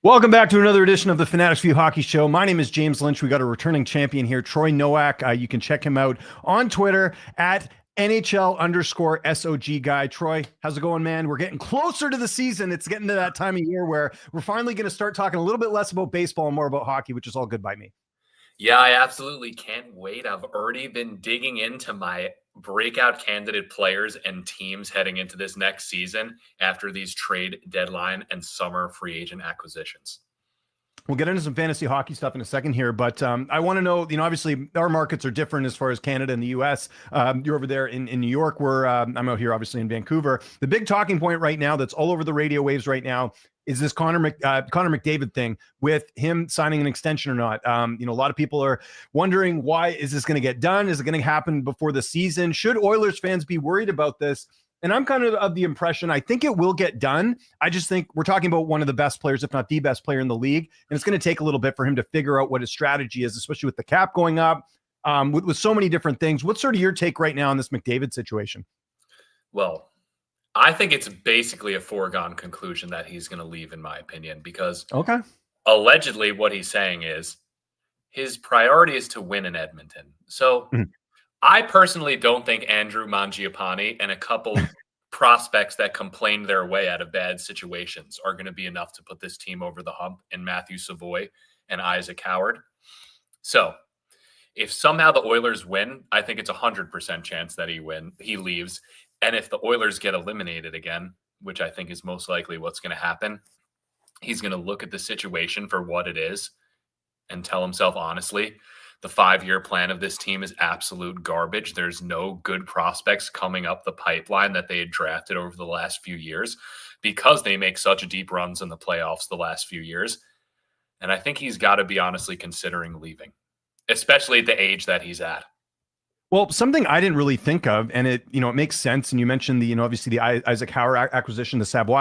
Welcome back to another edition of the Fanatics View Hockey Show. My name is James Lynch. We got a returning champion here, Troy Noak. You can check him out on Twitter at NHL_SOG guy. Troy, how's it going, man? We're getting closer to the season. It's getting to that time of year where we're finally going to start talking a little bit less about baseball and more about hockey, which is all good by me. Yeah, I absolutely can't wait. I've already been digging into my breakout candidate players and teams heading into this next season after these trade deadline and summer free agent acquisitions. We'll get into some fantasy hockey stuff in a second here, but I want to know, obviously our markets are different as far as Canada and the U.S. You're over there in New York, where I'm out here, obviously, in Vancouver. The big talking point right now that's all over the radio waves right now is this Connor McDavid thing with him signing an extension or not. A lot of people are wondering, why is this going to get done? Is it going to happen before the season? Should Oilers fans be worried about this? And I'm kind of the impression, I think it will get done. I just think we're talking about one of the best players, if not the best player in the league. And it's going to take a little bit for him to figure out what his strategy is, especially with the cap going up, with so many different things. What's sort of your take right now on this McDavid situation? Well, I think it's basically a foregone conclusion that he's going to leave, in my opinion, because allegedly what he's saying is his priority is to win in Edmonton. So I personally don't think Andrew Mangiapane and a couple prospects that complained their way out of bad situations are going to be enough to put this team over the hump in Matthew Savoy and Isaac Howard. So if somehow the Oilers win, I think it's 100% chance that he leaves. And if the Oilers get eliminated again, which I think is most likely what's going to happen, he's going to look at the situation for what it is and tell himself honestly, the 5-year plan of this team is absolute garbage. There's no good prospects coming up the pipeline that they had drafted over the last few years because they make such deep runs in the playoffs the last few years. And I think he's got to be honestly considering leaving, especially at the age that he's at. Well, something I didn't really think of, and it makes sense. And you mentioned obviously the Isaac Howard acquisition, the Savoy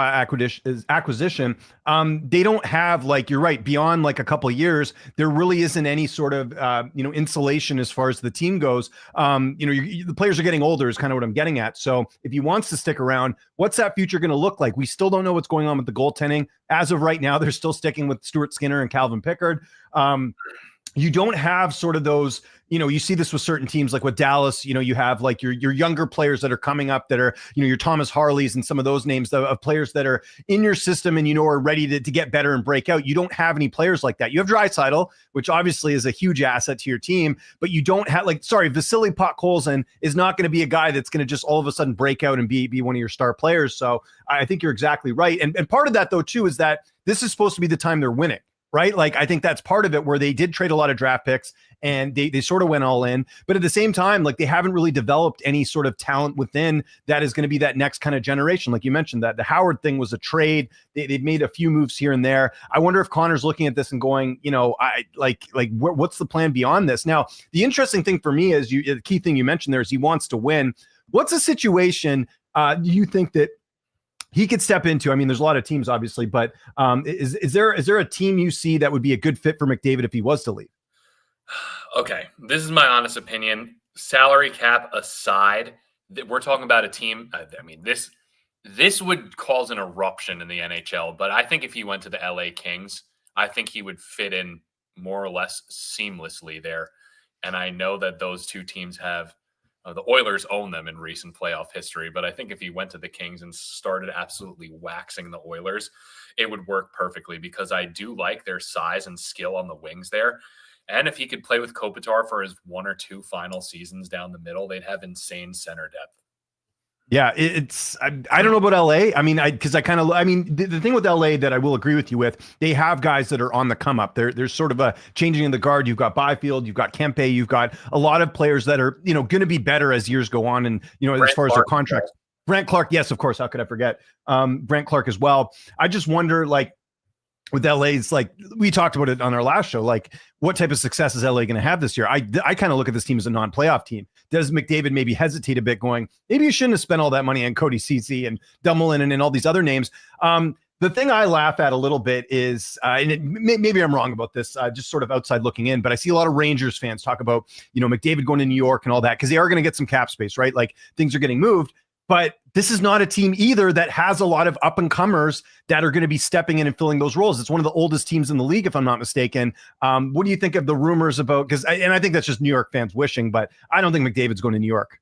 acquisition. They don't have, like, you're right, beyond like a couple of years, there really isn't any sort of insulation as far as the team goes. The players are getting older is kind of what I'm getting at. So if he wants to stick around, what's that future going to look like? We still don't know what's going on with the goaltending. As of right now, they're still sticking with Stuart Skinner and Calvin Pickard. You don't have sort of those, you see this with certain teams, like with Dallas, you have like your younger players that are coming up that are, your Thomas Harleys and some of those names of players that are in your system and, are ready to get better and break out. You don't have any players like that. You have Draisaitl, which obviously is a huge asset to your team, but you don't have Vasily Podkolzin is not going to be a guy that's going to just all of a sudden break out and be one of your star players. So I think you're exactly right. And part of that though, too, is that this is supposed to be the time they're winning. Right? Like, I think that's part of it, where they did trade a lot of draft picks and they sort of went all in. But at the same time, like, they haven't really developed any sort of talent within that is going to be that next kind of generation. Like you mentioned, that the Howard thing was a trade. They've made a few moves here and there. I wonder if Connor's looking at this and going, what's the plan beyond this? Now, the interesting thing for me is the key thing you mentioned there is he wants to win. What's a situation do you think that he could step into? I mean, there's a lot of teams, obviously, but is there a team you see that would be a good fit for McDavid if he was to leave? Okay, this is my honest opinion. Salary cap aside, we're talking about a team. I mean, this would cause an eruption in the NHL. But I think if he went to the LA Kings, I think he would fit in more or less seamlessly there. And I know that those two teams have. The Oilers own them in recent playoff history, but I think if he went to the Kings and started absolutely waxing the Oilers, it would work perfectly because I do like their size and skill on the wings there. And if he could play with Kopitar for his 1 or 2 final seasons down the middle, they'd have insane center depth. Yeah, I don't know about LA. I mean, the thing with LA that I will agree with you with, they have guys that are on the come up. There's sort of a changing in the guard. You've got Byfield, you've got Kempe, you've got a lot of players that are, going to be better as years go on. And, as far as their contracts, Brent Clark, yes, of course. How could I forget Brent Clark as well? I just wonder, like, with LA's, like we talked about it on our last show, like what type of success is LA going to have this year? I kind of look at this team as a non-playoff team. Does McDavid maybe hesitate a bit going, maybe you shouldn't have spent all that money on Cody Ceci and Dumoulin and all these other names. The thing I laugh at a little bit is, maybe I'm wrong about this, just sort of outside looking in, but I see a lot of Rangers fans talk about, McDavid going to New York and all that, because they are going to get some cap space, right? Like things are getting moved. But this is not a team either that has a lot of up and comers that are going to be stepping in and filling those roles. It's one of the oldest teams in the league, if I'm not mistaken. What do you think of the rumors about? And I think that's just New York fans wishing, but I don't think McDavid's going to New York.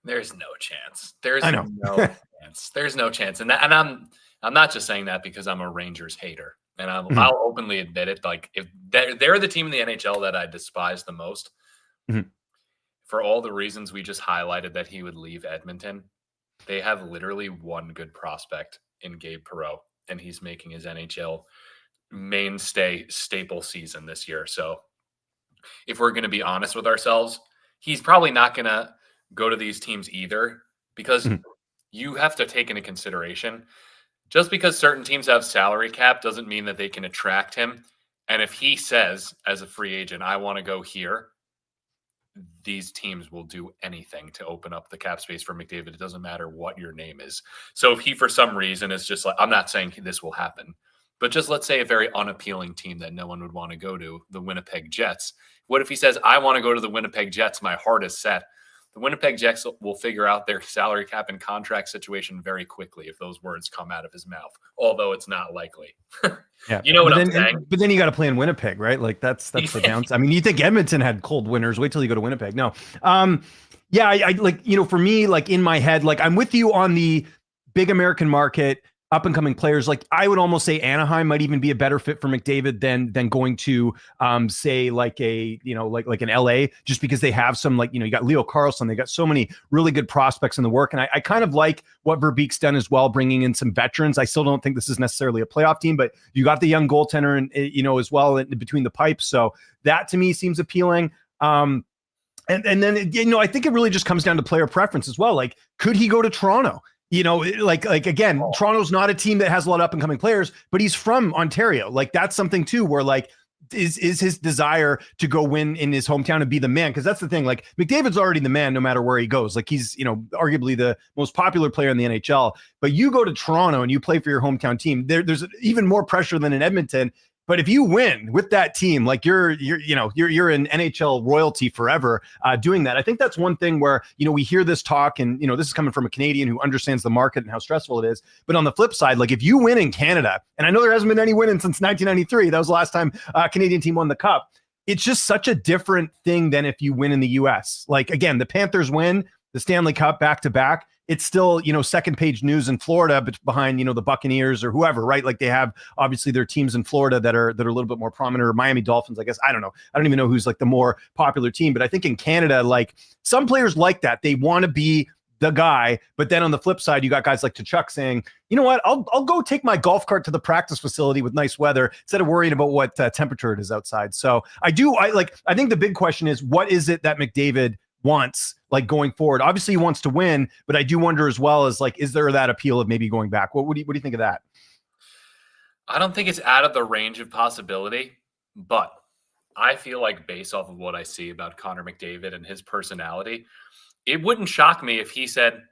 There's no chance. There's no chance. There's no chance. And I'm not just saying that because I'm a Rangers hater, and I'll openly admit it. Like, if they're the team in the NHL that I despise the most, for all the reasons we just highlighted that he would leave Edmonton. They have literally one good prospect in Gabe Perreault, and he's making his NHL mainstay staple season this year. So if we're going to be honest with ourselves, he's probably not going to go to these teams either, because you have to take into consideration, just because certain teams have salary cap doesn't mean that they can attract him. And if he says as a free agent, I want to go here, these teams will do anything to open up the cap space for McDavid. It doesn't matter what your name is. So if he, for some reason, is just like, I'm not saying this will happen, but just let's say a very unappealing team that no one would want to go to, the Winnipeg Jets. What if he says, I want to go to the Winnipeg Jets? My heart is set. The Winnipeg Jets will figure out their salary cap and contract situation very quickly if those words come out of his mouth, although it's not likely. Yeah. You know what I'm saying? But then you got to play in Winnipeg, right? Like that's the downside. I mean, you think Edmonton had cold winters. Wait till you go to Winnipeg. No. Yeah, I like, for me, like in my head, like I'm with you on the big American market, up and coming players. Like I would almost say Anaheim might even be a better fit for McDavid than going to say like a, like an LA, just because they have some, like, you got Leo Carlson, they got so many really good prospects in the work. And I kind of like what Verbeek's done as well, bringing in some veterans. I still don't think this is necessarily a playoff team, but you got the young goaltender and, as well in between the pipes. So that to me seems appealing. And then, I think it really just comes down to player preference as well. Like, could he go to Toronto? Like again, Toronto's not a team that has a lot of up and coming players, but he's from Ontario. Like that's something too, where like is his desire to go win in his hometown and be the man. Cause that's the thing, like McDavid's already the man, no matter where he goes. Like he's, arguably the most popular player in the NHL, but you go to Toronto and you play for your hometown team. There's even more pressure than in Edmonton. But if you win with that team, like you're an NHL royalty forever doing that. I think that's one thing where, we hear this talk and, this is coming from a Canadian who understands the market and how stressful it is. But on the flip side, like if you win in Canada, and I know there hasn't been any winning since 1993, that was the last time a Canadian team won the cup. It's just such a different thing than if you win in the US. Like, again, the Panthers win the Stanley Cup back to back. It's still, second page news in Florida, but behind, the Buccaneers or whoever, right? Like they have obviously their teams in Florida that are a little bit more prominent, or Miami Dolphins, I guess. I don't know. I don't even know who's like the more popular team, but I think in Canada, like some players like that, they want to be the guy. But then on the flip side, you got guys like Tkachuk saying, you know what, I'll go take my golf cart to the practice facility with nice weather instead of worrying about what temperature it is outside. So I think the big question is, what is it that McDavid wants, like going forward? Obviously he wants to win, but I do wonder as well as like, is there that appeal of maybe going back? What do you think of that? I don't think it's out of the range of possibility, but I feel like based off of what I see about Connor McDavid and his personality, it wouldn't shock me if he said,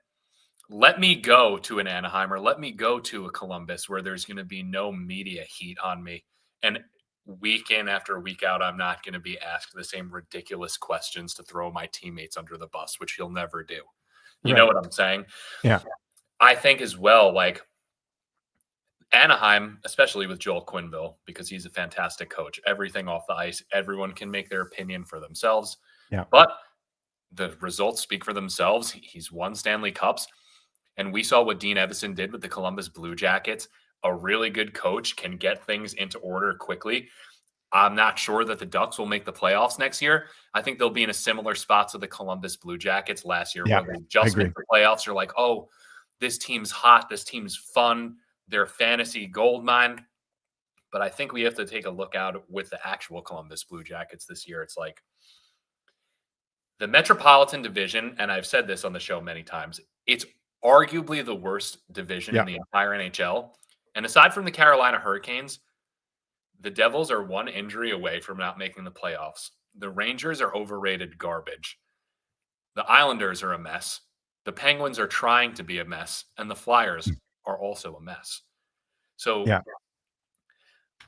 let me go to an Anaheim or let me go to a Columbus where there's going to be no media heat on me. And week in after week out, I'm not going to be asked the same ridiculous questions to throw my teammates under the bus, which he'll never do. You know what I'm saying? Yeah. I think as well, like Anaheim, especially with Joel Quenneville, because he's a fantastic coach, everything off the ice, everyone can make their opinion for themselves. Yeah. But the results speak for themselves. He's won Stanley Cups. And we saw what Dean Evason did with the Columbus Blue Jackets. A really good coach can get things into order quickly. I'm not sure that the Ducks will make the playoffs next year. I think they'll be in a similar spot to the Columbus Blue Jackets last year, where they just made the playoffs. Are like, oh, this team's hot. This team's fun. They're fantasy goldmine. But I think we have to take a look out with the actual Columbus Blue Jackets this year. It's like the Metropolitan Division, and I've said this on the show many times, it's arguably the worst division in the entire NHL. And aside from the Carolina Hurricanes, the Devils are one injury away from not making the playoffs. The Rangers are overrated garbage. The Islanders are a mess. The Penguins are trying to be a mess. And the Flyers are also a mess. So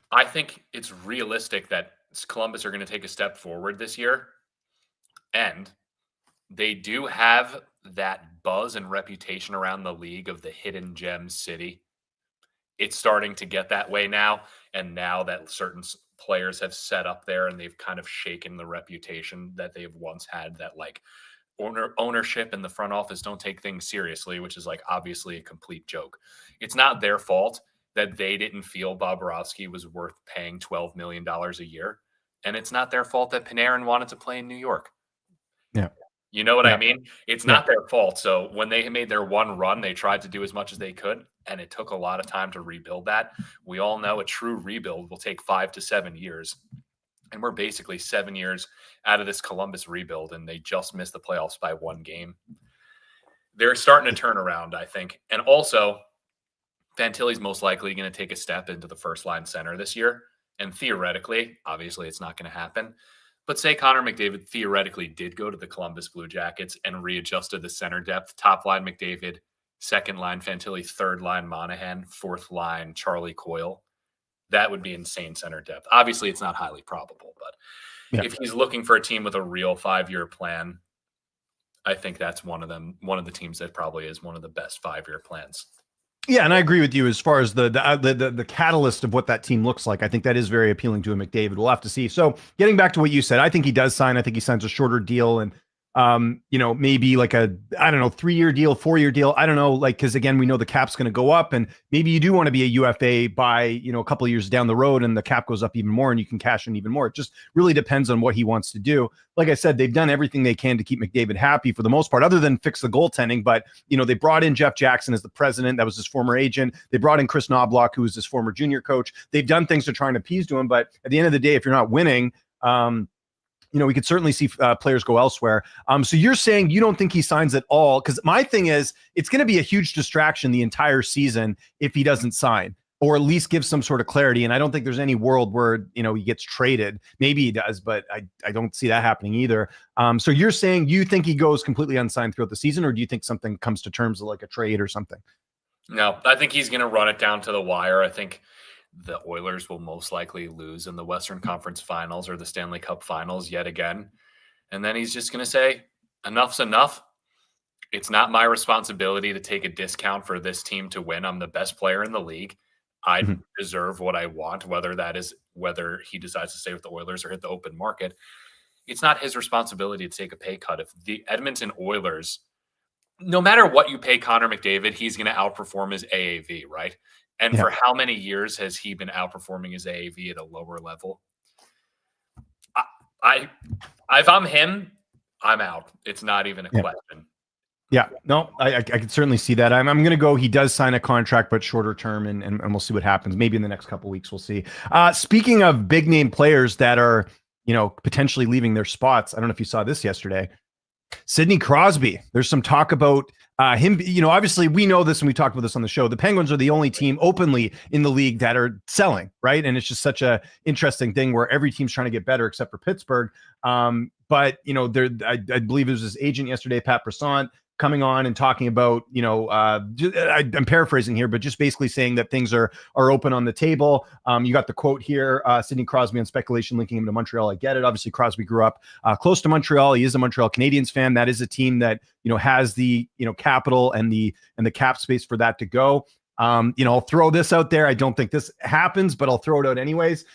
I think it's realistic that Columbus are going to take a step forward this year. And they do have that buzz and reputation around the league of the hidden gem city. It's starting to get that way now. And now that certain players have set up there and they've kind of shaken the reputation that they've once had, that like ownership and the front office don't take things seriously, which is like obviously a complete joke. It's not their fault that they didn't feel Bobrovsky was worth paying $12 million a year. And it's not their fault that Panarin wanted to play in New York. Yeah. You know what I mean? It's not their fault. So when they made their one run, they tried to do as much as they could, and it took a lot of time to rebuild that. We all know a true rebuild will take 5 to 7 years. And we're basically 7 years out of this Columbus rebuild, and they just missed the playoffs by 1 game. They're starting to turn around, I think. And also, Fantilli's most likely going to take a step into the first-line center this year. And theoretically, obviously it's not going to happen, but say Connor McDavid theoretically did go to the Columbus Blue Jackets and readjusted the center depth, top line McDavid, second line Fantilli, third line Monahan, fourth line Charlie Coyle. That would be insane center depth. Obviously, it's not highly probable, but if he's looking for a team with a real 5-year plan, I think that's one of them. One of the teams that probably is one of the best 5-year plans. Yeah, and I agree with you as far as the catalyst of what that team looks like. I think that is very appealing to a McDavid. We'll have to see. So getting back to what you said, I think he does sign. I think he signs a shorter deal and maybe like a, 3-year deal, 4-year deal. I don't know, like, because again, we know the cap's going to go up, and maybe you do want to be a UFA by, a couple of years down the road, and the cap goes up even more and you can cash in even more. It just really depends on what he wants to do. Like I said, they've done everything they can to keep McDavid happy for the most part, other than fix the goaltending. But, they brought in Jeff Jackson as the president. That was his former agent. They brought in Chris Knobloch, who was his former junior coach. They've done things to try and appease to him. But at the end of the day, if you're not winning, we could certainly see players go elsewhere. So you're saying you don't think he signs at all? Because my thing is, it's going to be a huge distraction the entire season if he doesn't sign, or at least give some sort of clarity. And I don't think there's any world where, he gets traded. Maybe he does, but I don't see that happening either. So you're saying you think he goes completely unsigned throughout the season, or do you think something comes to terms of like a trade or something? No, I think he's going to run it down to the wire. I think the Oilers will most likely lose in the Western Conference Finals or the Stanley Cup Finals yet again. And then he's just going to say, enough's enough. It's not my responsibility to take a discount for this team to win. I'm the best player in the league. I deserve what I want, whether he decides to stay with the Oilers or hit the open market. It's not his responsibility to take a pay cut. If the Edmonton Oilers, no matter what you pay Connor McDavid, he's going to outperform his AAV, right? And for how many years has he been outperforming his AAV at a lower level? If I'm him, I'm out. It's not even a question. Yeah, no, I can certainly see that. I'm going to go. He does sign a contract, but shorter term, and we'll see what happens. Maybe in the next couple of weeks, we'll see. Speaking of big name players that are, potentially leaving their spots, I don't know if you saw this yesterday. Sidney Crosby. There's some talk about him. Obviously we know this, and we talked about this on the show. The Penguins are the only team openly in the league that are selling, right? And it's just such a interesting thing where every team's trying to get better except for Pittsburgh. But I believe it was his agent yesterday, Pat Brisson, coming on and talking about, I'm paraphrasing here, but just basically saying that things are open on the table. You got the quote here, Sidney Crosby on speculation linking him to Montreal. I get it. Obviously, Crosby grew up close to Montreal. He is a Montreal Canadiens fan. That is a team that, has the, capital and the cap space for that to go. I'll throw this out there. I don't think this happens, but I'll throw it out anyways.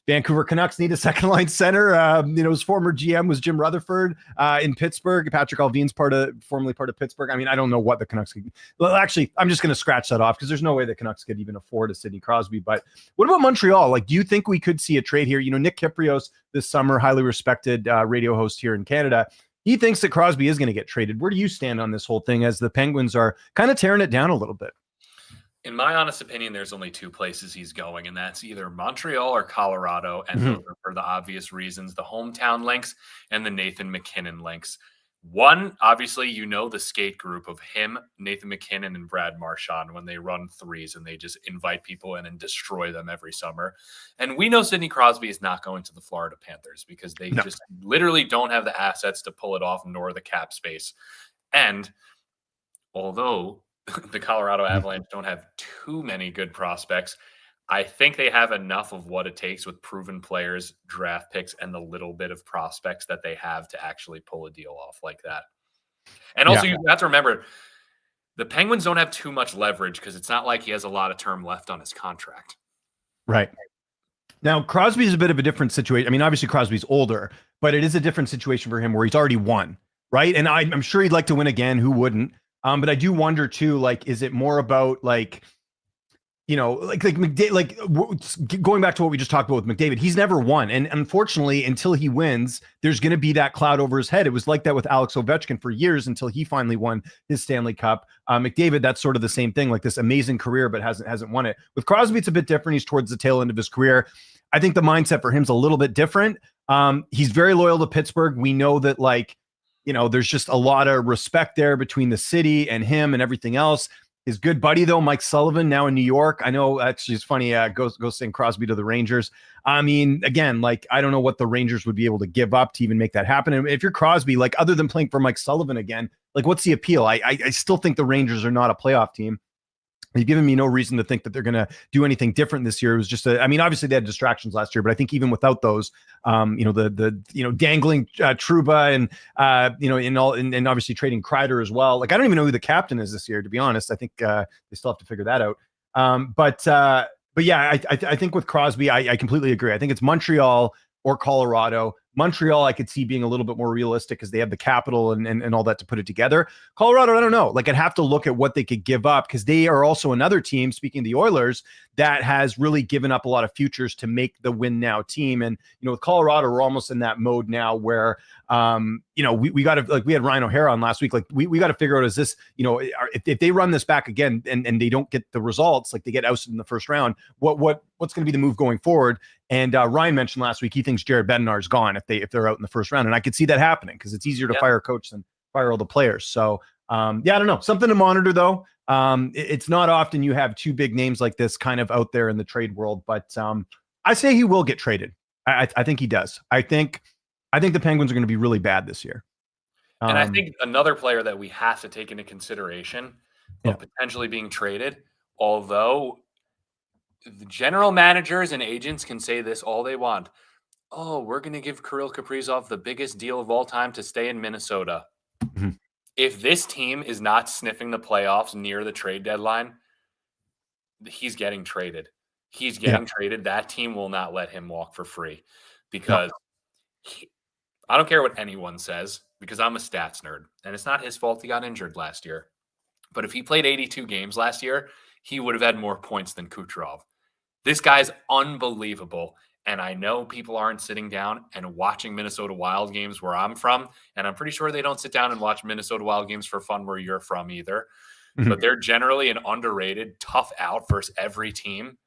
Vancouver Canucks need a second line center. His former GM was Jim Rutherford in Pittsburgh. Patrick Alvin's formerly part of Pittsburgh. I mean, I don't know what the Canucks could. Well, actually, I'm just going to scratch that off because there's no way the Canucks could even afford a Sidney Crosby. But what about Montreal? Like, do you think we could see a trade here? Nick Kypreos this summer, highly respected radio host here in Canada. He thinks that Crosby is going to get traded. Where do you stand on this whole thing as the Penguins are kind of tearing it down a little bit? In my honest opinion, there's only 2 places he's going, and that's either Montreal or Colorado. And those are for the obvious reasons, the hometown links and the Nathan MacKinnon links. One, obviously, the skate group of him, Nathan MacKinnon, and Brad Marchand when they run threes and they just invite people in and destroy them every summer. And we know Sidney Crosby is not going to the Florida Panthers because they just literally don't have the assets to pull it off, nor the cap space. And although the Colorado Avalanche don't have too many good prospects, I think they have enough of what it takes with proven players, draft picks, and the little bit of prospects that they have to actually pull a deal off like that. And also, you have to remember, the Penguins don't have too much leverage because it's not like he has a lot of term left on his contract. Right. Now, Crosby's a bit of a different situation. I mean, obviously Crosby's older, but it is a different situation for him where he's already won, right? And I'm sure he'd like to win again. Who wouldn't? But I do wonder too, like, is it more about like, like McDavid, like going back to what we just talked about with McDavid, he's never won. And unfortunately, until he wins, there's going to be that cloud over his head. It was like that with Alex Ovechkin for years until he finally won his Stanley Cup. McDavid, that's sort of the same thing, like this amazing career, but hasn't won it. With Crosby, it's a bit different. He's towards the tail end of his career. I think the mindset for him is a little bit different. He's very loyal to Pittsburgh. We know that, like, there's just a lot of respect there between the city and him and everything else. His good buddy, though, Mike Sullivan, now in New York. I know, actually, it's funny. Go send Crosby to the Rangers. I mean, again, like, I don't know what the Rangers would be able to give up to even make that happen. And if you're Crosby, like, other than playing for Mike Sullivan again, like, what's the appeal? I still think the Rangers are not a playoff team. You've given me no reason to think that they're going to do anything different this year. It was just I mean, obviously they had distractions last year, but I think even without those, the dangling Trouba and and obviously trading Kreider as well. Like, I don't even know who the captain is this year, to be honest. I think they still have to figure that out. But yeah, I think with Crosby, I completely agree. I think it's Montreal or Colorado. Montreal, I could see being a little bit more realistic because they have the capital and all that to put it together. Colorado, I don't know. Like, I'd have to look at what they could give up because they are also another team, speaking of the Oilers, that has really given up a lot of futures to make the win now team. And, with Colorado, we're almost in that mode now where, we got to, like, we had Ryan O'Hara on last week. Like, we got to figure out, is this, if they run this back again and they don't get the results, like they get ousted in the first round, what's going to be the move going forward? And Ryan mentioned last week he thinks Jared Bednar's gone if they're out in the first round, and I could see that happening because it's easier to fire a coach than fire all the players. So I don't know, something to monitor though. It's not often you have two big names like this kind of out there in the trade world, but I say he will get traded. I think he does. I think the Penguins are going to be really bad this year. And I think another player that we have to take into consideration of potentially being traded, although the general managers and agents can say this all they want. Oh, we're going to give Kirill Kaprizov the biggest deal of all time to stay in Minnesota. Mm-hmm. If this team is not sniffing the playoffs near the trade deadline, he's getting traded. He's getting traded. That team will not let him walk for free because I don't care what anyone says because I'm a stats nerd, and it's not his fault he got injured last year. But if he played 82 games last year, he would have had more points than Kucherov. This guy's unbelievable. And I know people aren't sitting down and watching Minnesota Wild games where I'm from. And I'm pretty sure they don't sit down and watch Minnesota Wild games for fun where you're from either. Mm-hmm. But they're generally an underrated, tough out versus every team.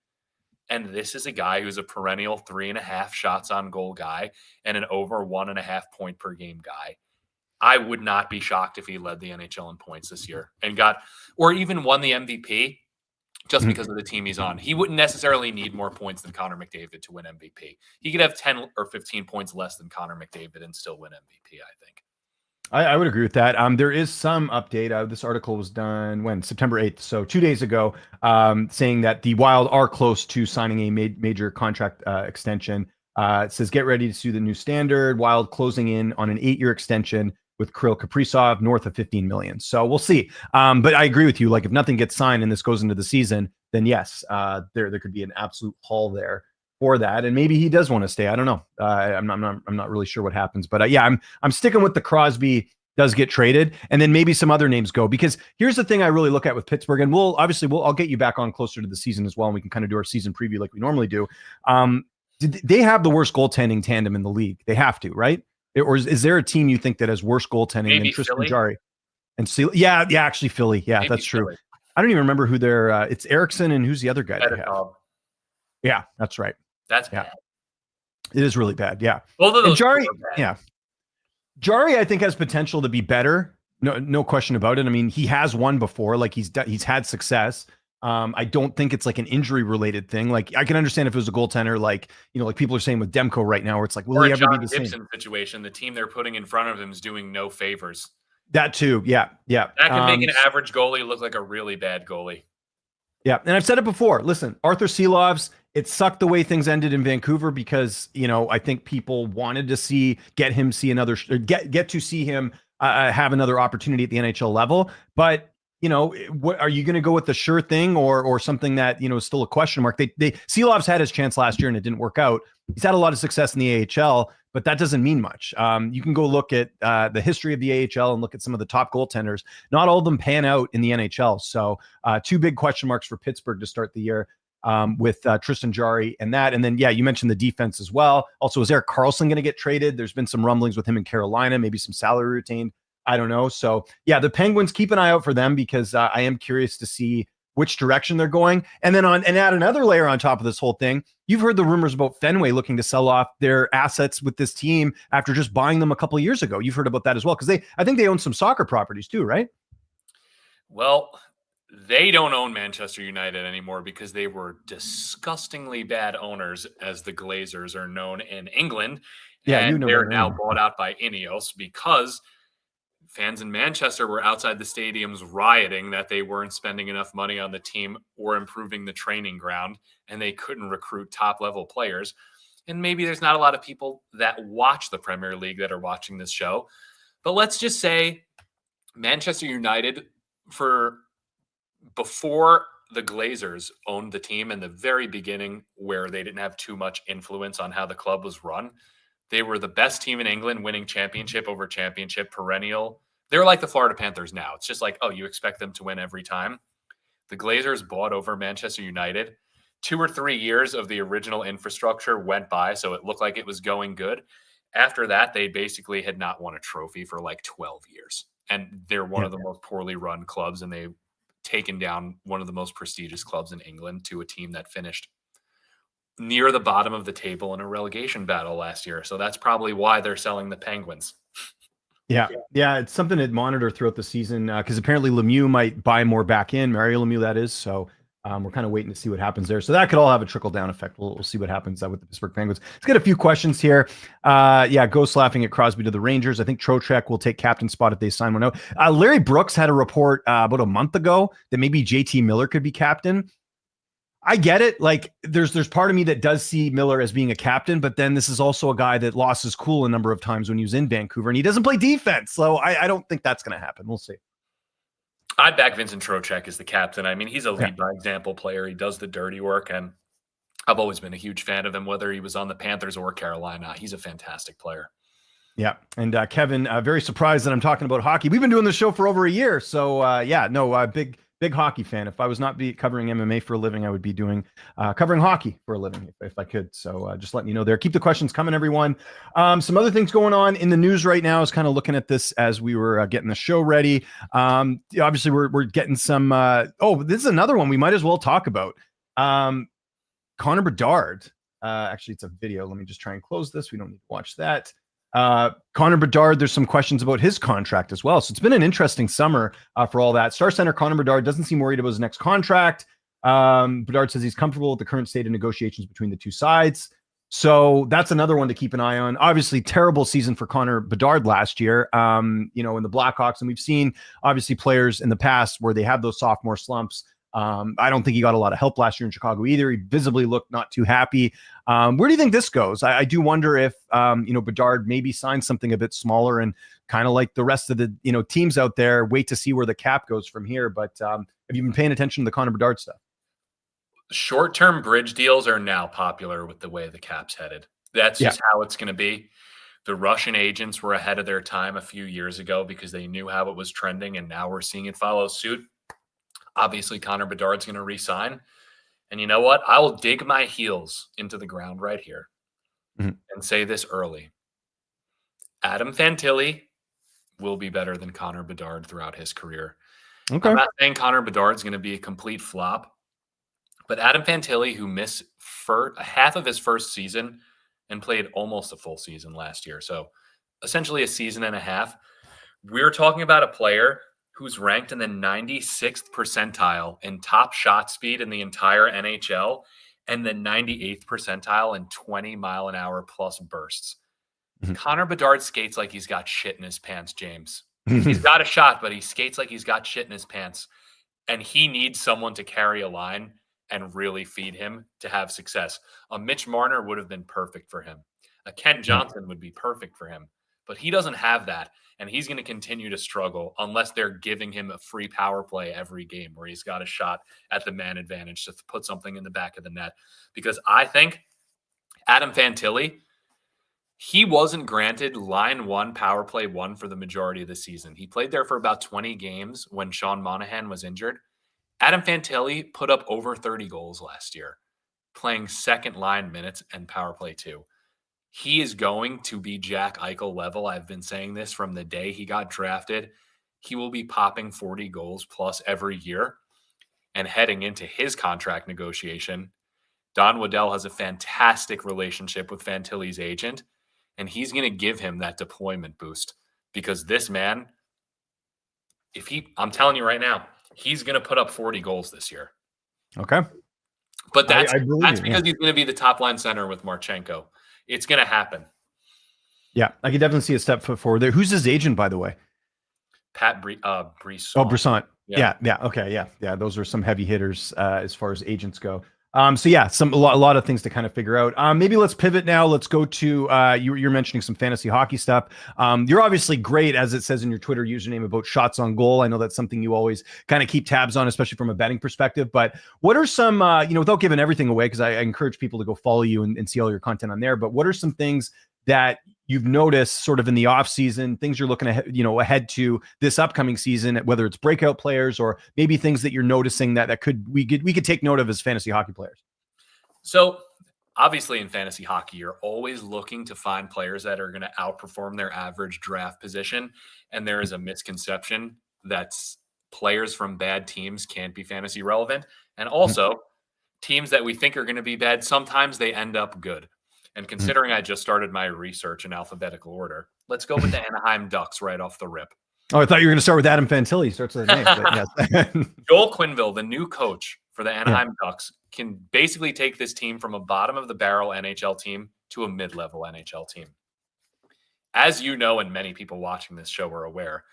And this is a guy who's a perennial 3.5 shots on goal guy and an over 1.5 point per game guy. I would not be shocked if he led the NHL in points this year and or even won the MVP. Just because of the team he's on. He wouldn't necessarily need more points than Connor McDavid to win MVP. He could have 10 or 15 points less than Connor McDavid and still win MVP, I think. I would agree with that. There is some update. This article was done September 8th, so 2 days ago, saying that the Wild are close to signing a major contract extension. It says, get ready to sue the new standard. Wild closing in on an 8-year extension with Kirill Kaprizov north of $15 million. So we'll see. But I agree with you. Like, if nothing gets signed and this goes into the season, then yes, there could be an absolute haul there for that. And maybe he does want to stay. I don't know. I'm not really sure what happens. But I'm sticking with the Crosby does get traded, and then maybe some other names go. Because here's the thing I really look at with Pittsburgh, and I'll get you back on closer to the season as well, and we can kind of do our season preview like we normally do. They have the worst goaltending tandem in the league. They have to, right? Or is there a team you think that has worse goaltending than Tristan Jarry and Sealy? Yeah, actually Philly. Yeah, maybe that's true. Philly. I don't even remember who they're. It's Erickson and who's the other guy they have? Yeah, that's right. That's bad. It is really bad. Yeah. Both of those. Jarry, Jarry, I think has potential to be better. No question about it. I mean, he has won before. Like he's had success. I don't think it's like an injury related thing. Like I can understand if it was a goaltender, like people are saying with Demko right now, where it's like, will he ever be the Gibson same situation? The team they're putting in front of him is doing no favors. That too, yeah. That can make an average goalie look like a really bad goalie. Yeah, and I've said it before. Listen, Arthur Silovs, it sucked the way things ended in Vancouver because I think people wanted to get to see him have another opportunity at the NHL level. But what are you going to go with the sure thing or something that is still a question mark? Silov's had his chance last year and it didn't work out. He's had a lot of success in the AHL, but that doesn't mean much. You can go look at the history of the AHL and look at some of the top goaltenders. Not all of them pan out in the NHL. So 2 big question marks for Pittsburgh to start the year with Tristan Jarry and that. And then, you mentioned the defense as well. Also, is Erik Karlsson going to get traded? There's been some rumblings with him in Carolina, maybe some salary retained. I don't know. So the Penguins, keep an eye out for them because I am curious to see which direction they're going. And then add another layer on top of this whole thing. You've heard the rumors about Fenway looking to sell off their assets with this team after just buying them a couple of years ago. You've heard about that as well because I think they own some soccer properties too, right? Well, they don't own Manchester United anymore because they were disgustingly bad owners, as the Glazers are known in England. Yeah, and they're now bought out by Ineos because fans in Manchester were outside the stadiums rioting that they weren't spending enough money on the team or improving the training ground, and they couldn't recruit top-level players. And maybe there's not a lot of people that watch the Premier League that are watching this show. But let's just say Manchester United, before the Glazers owned the team in the very beginning, where they didn't have too much influence on how the club was run, they were the best team in England, winning championship over championship, perennial. They're like the Florida Panthers now. It's just like, you expect them to win every time. The Glazers bought over Manchester United. 2 or 3 years of the original infrastructure went by, so it looked like it was going good. After that, they basically had not won a trophy for like 12 years. And they're one of the most poorly run clubs, and they've taken down one of the most prestigious clubs in England to a team that finished near the bottom of the table in a relegation battle last year. So that's probably why they're selling the Penguins. Yeah. It's something to monitor throughout the season because apparently Lemieux might buy more back in, Mario Lemieux, that is. So we're kind of waiting to see what happens there. So that could all have a trickle-down effect. We'll see what happens with the Pittsburgh Penguins. Let's get a few questions here. Ghost laughing at Crosby to the Rangers. I think Trocheck will take captain spot if they sign one out. Larry Brooks had a report about a month ago that maybe JT Miller could be captain. I get it. Like there's part of me that does see Miller as being a captain, but then this is also a guy that lost his cool a number of times when he was in Vancouver and he doesn't play defense. So I don't think that's going to happen. We'll see. I'd back Vincent Trocheck as the captain. I mean, he's a lead by example player. He does the dirty work, and I've always been a huge fan of him, whether he was on the Panthers or Carolina. He's a fantastic player. Yeah. And Kevin, very surprised that I'm talking about hockey. We've been doing this show for over a year. So big hockey fan. If I was not covering MMA for a living, I would be doing covering hockey for a living if I could. So just letting you know there. Keep the questions coming, everyone. Some other things going on in the news right now is kind of looking at this as we were getting the show ready. Obviously, we're getting some. This is another one we might as well talk about. Connor Bedard. Actually, it's a video. Let me just try and close this. We don't need to watch that. Connor Bedard, there's some questions about his contract as well. So it's been an interesting summer for all that. Star center Connor Bedard doesn't seem worried about his next contract. Bedard says he's comfortable with the current state of negotiations between the two sides. So that's another one to keep an eye on. Obviously, terrible season for Connor Bedard last year, in the Blackhawks. And we've seen, obviously, players in the past where they have those sophomore slumps. I don't think he got a lot of help last year in Chicago either. He visibly looked not too happy. Where do you think this goes? I do wonder if, Bedard maybe signs something a bit smaller and kind of like the rest of the, teams out there, wait to see where the cap goes from here. But have you been paying attention to the Connor Bedard stuff? Short-term bridge deals are now popular with the way the cap's headed. That's just how it's going to be. The Russian agents were ahead of their time a few years ago because they knew how it was trending, and now we're seeing it follow suit. Obviously, Connor Bedard's going to re-sign. And you know what? I will dig my heels into the ground right here and say this early. Adam Fantilli will be better than Connor Bedard throughout his career. Okay. I'm not saying Connor Bedard's going to be a complete flop, but Adam Fantilli, who missed half of his first season and played almost a full season last year, so essentially a season and a half, we're talking about a player who's ranked in the 96th percentile in top shot speed in the entire NHL and the 98th percentile in 20-mile-an-hour plus bursts. Connor Bedard skates like he's got shit in his pants, James. He's got a shot, but he skates like he's got shit in his pants. And he needs someone to carry a line and really feed him to have success. A Mitch Marner would have been perfect for him. A Kent Johnson would be perfect for him. but he doesn't have that. And he's going to continue to struggle unless they're giving him a free power play every game where he's got a shot at the man advantage to put something in the back of the net. Because I think Adam Fantilli, he wasn't granted line one, power play one for the majority of the season. He played there for about 20 games when Sean Monahan was injured. Adam Fantilli put up over 30 goals last year, playing second line minutes and power play too. He is going to be Jack Eichel level. I've been saying this from the day he got drafted. He will be popping 40 goals plus every year. And heading into his contract negotiation, Don Waddell has a fantastic relationship with Fantilli's agent, and he's going to give him that deployment boost because this man, I'm telling you right now, he's going to put up 40 goals this year. Okay. But that's because he's going to be the top line center with Marchenko. It's going to happen. Yeah, I could definitely see a step foot forward there. Who's his agent, by the way? Pat Brisson. Oh, Brisson. Yeah. Okay. Yeah. Those are some heavy hitters as far as agents go. So yeah, a lot of things to kind of figure out. Maybe let's pivot now. Let's go to you're mentioning some fantasy hockey stuff. You're obviously great, as it says in your Twitter username, about shots on goal. I know that's something you always kind of keep tabs on, especially from a betting perspective. But what are some without giving everything away, because I encourage people to go follow you and see all your content on there. But what are some things that you've noticed sort of in the off season, things you're looking ahead to this upcoming season, whether it's breakout players or maybe things that you're noticing that we could take note of as fantasy hockey players? So obviously in fantasy hockey, you're always looking to find players that are going to outperform their average draft position. And there is a misconception that players from bad teams can't be fantasy relevant. And also teams that we think are going to be bad, sometimes they end up good. And considering I just started my research in alphabetical order, let's go with the Anaheim Ducks right off the rip. Oh, I thought you were going to start with Adam Fantilli. He starts with a name. Yes. Joel Quenneville, the new coach for the Anaheim Ducks, can basically take this team from a bottom-of-the-barrel NHL team to a mid-level NHL team. As you know, and many people watching this show are aware,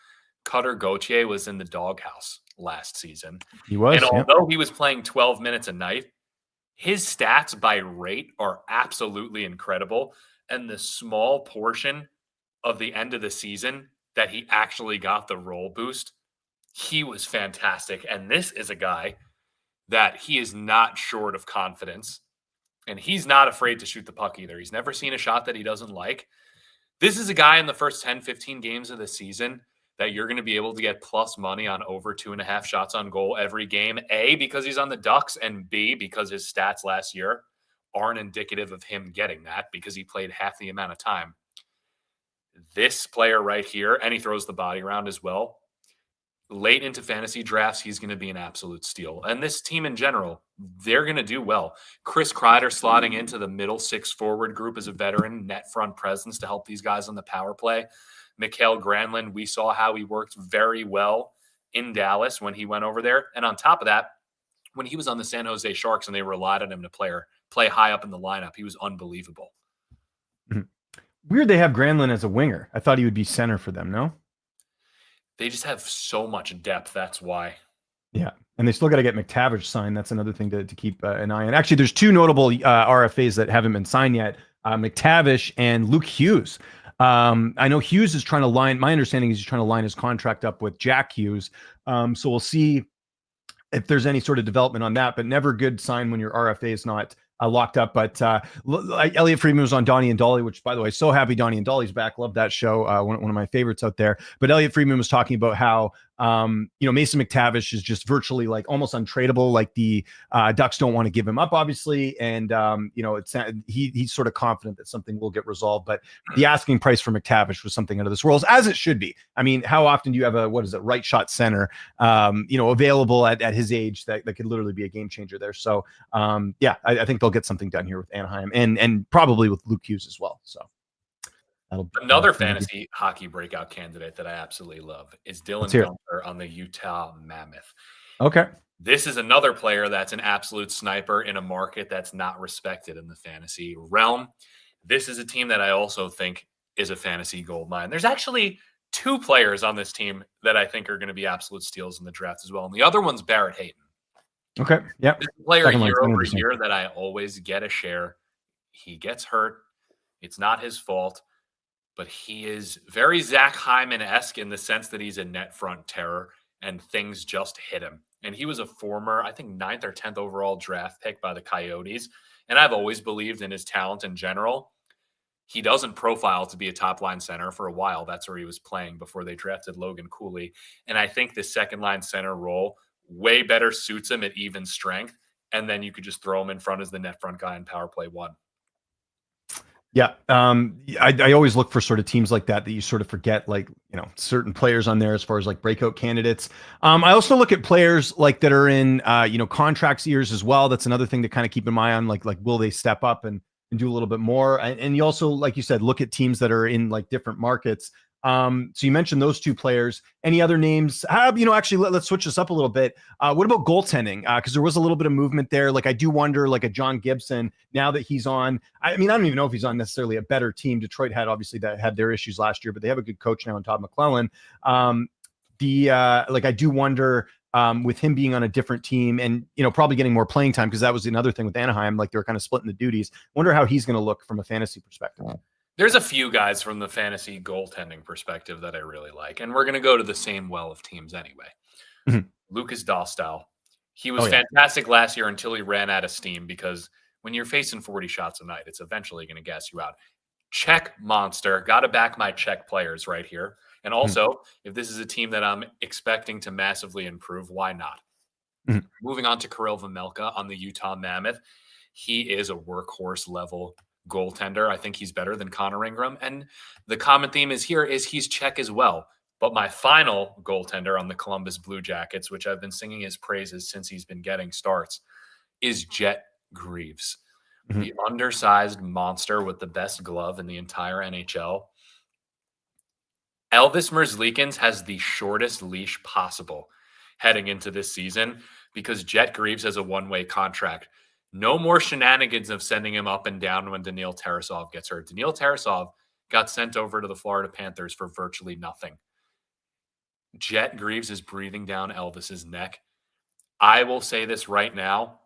Cutter Gauthier was in the doghouse last season. He was. And although he was playing 12 minutes a night, his stats by rate are absolutely incredible. And the small portion of the end of the season that he actually got the role boost, he was fantastic. And this is a guy that he is not short of confidence. And he's not afraid to shoot the puck either. He's never seen a shot that he doesn't like. This is a guy in the first 10, 15 games of the season that you're going to be able to get plus money on over 2.5 shots on goal every game. A, because he's on the Ducks, and B, because his stats last year aren't indicative of him getting that because he played half the amount of time. This player right here, and he throws the body around as well. Late into fantasy drafts, he's going to be an absolute steal. And this team in general, they're going to do well. Chris Kreider slotting into the middle six forward group as a veteran net front presence to help these guys on the power play. Mikael Granlund, we saw how he worked very well in Dallas when he went over there. And on top of that, when he was on the San Jose Sharks and they relied on him to play high up in the lineup, he was unbelievable. Weird they have Granlund as a winger. I thought he would be center for them, no? They just have so much depth, that's why. Yeah, and they still got to get McTavish signed. That's another thing to keep an eye on. Actually, there's two notable RFAs that haven't been signed yet, McTavish and Luke Hughes. I know Hughes is trying to my understanding is he's trying to line his contract up with Jack Hughes. So we'll see if there's any sort of development on that, but never good sign when your RFA is not locked up. But Elliot Friedman was on Donnie and Dolly, which, by the way, so happy Donnie and Dolly's back. Love that show. One of my favorites out there. But Elliot Friedman was talking about how Mason McTavish is just virtually like almost untradeable. Like the Ducks don't want to give him up, obviously, and he's sort of confident that something will get resolved. But the asking price for McTavish was something out of this world, as it should be. I mean, how often do you have a right shot center, available at his age that could literally be a game changer there? So I think they'll get something done here with Anaheim and probably with Luke Hughes as well. So. Another fantasy hockey breakout candidate that I absolutely love is Dylan Guenther on the Utah Mammoth. Okay. This is another player that's an absolute sniper in a market that's not respected in the fantasy realm. This is a team that I also think is a fantasy gold mine. There's actually two players on this team that I think are going to be absolute steals in the draft as well. And the other one's Barrett Hayton. Okay. Yeah. This player year over year that I always get a share. He gets hurt. It's not his fault. but he is very Zach Hyman-esque in the sense that he's a net front terror and things just hit him. And he was a former, I think, 9th or 10th overall draft pick by the Coyotes. And I've always believed in his talent in general. He doesn't profile to be a top-line center for a while. That's where he was playing before they drafted Logan Cooley. And I think the second-line center role way better suits him at even strength. And then you could just throw him in front as the net front guy in power play 1. Yeah. I always look for sort of teams like that you sort of forget, like, certain players on there as far as like breakout candidates. I also look at players like that are in, contracts years as well. That's another thing to kind of keep in mind on, like, will they step up and do a little bit more? And you also, like you said, look at teams that are in like different markets. So you mentioned those two players. Any other names? Actually, let's switch this up a little bit. What about goaltending? Because there was a little bit of movement there. Like, I do wonder, like a John Gibson, now that he's on, I don't even know if he's on necessarily a better team. Detroit had their issues last year, but they have a good coach now in Todd McClellan. I do wonder, with him being on a different team and, probably getting more playing time, because that was another thing with Anaheim, like they were kind of splitting the duties. Wonder how he's going to look from a fantasy perspective. There's a few guys from the fantasy goaltending perspective that I really like, and we're going to go to the same well of teams anyway. Mm-hmm. Lucas Dostal. He was fantastic last year until he ran out of steam, because when you're facing 40 shots a night, it's eventually going to gas you out. Czech monster. Got to back my Czech players right here. And also, if this is a team that I'm expecting to massively improve, why not? Mm-hmm. Moving on to Kirill Vejmelka on the Utah Mammoth. He is a workhorse level goaltender. I think he's better than Connor Ingram. And the common theme is he's Czech as well. But my final goaltender on the Columbus Blue Jackets, which I've been singing his praises since he's been getting starts, is Jet Greaves. Mm-hmm. The undersized monster with the best glove in the entire NHL. Elvis Merzlikins has the shortest leash possible heading into this season, because Jet Greaves has a one-way contract. No more shenanigans of sending him up and down when Daniil Tarasov gets hurt. Daniil Tarasov got sent over to the Florida Panthers for virtually nothing. Jet Greaves is breathing down Elvis's neck. I will say this right now.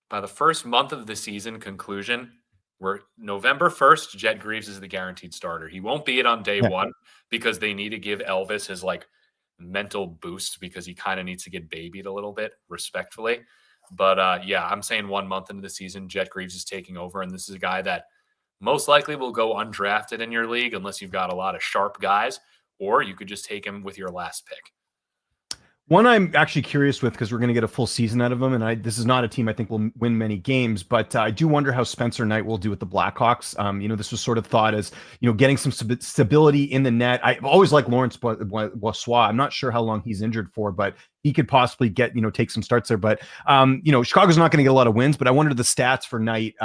By the first month of the season conclusion, we're November 1st, Jet Greaves is the guaranteed starter. He won't be it on day one, because they need to give Elvis his mental boost, because he kind of needs to get babied a little bit, respectfully. But I'm saying 1 month into the season, Jet Greaves is taking over, and this is a guy that most likely will go undrafted in your league unless you've got a lot of sharp guys, or you could just take him with your last pick. One I'm actually curious with, because we're going to get a full season out of him, and this is not a team I think will win many games, but I do wonder how Spencer Knight will do with the Blackhawks. This was sort of thought as, getting some stability in the net. I've always liked Lawrence Boissois. I'm not sure how long he's injured for, but he could possibly get, take some starts there. But, Chicago's not going to get a lot of wins, but I wondered the stats for Knight.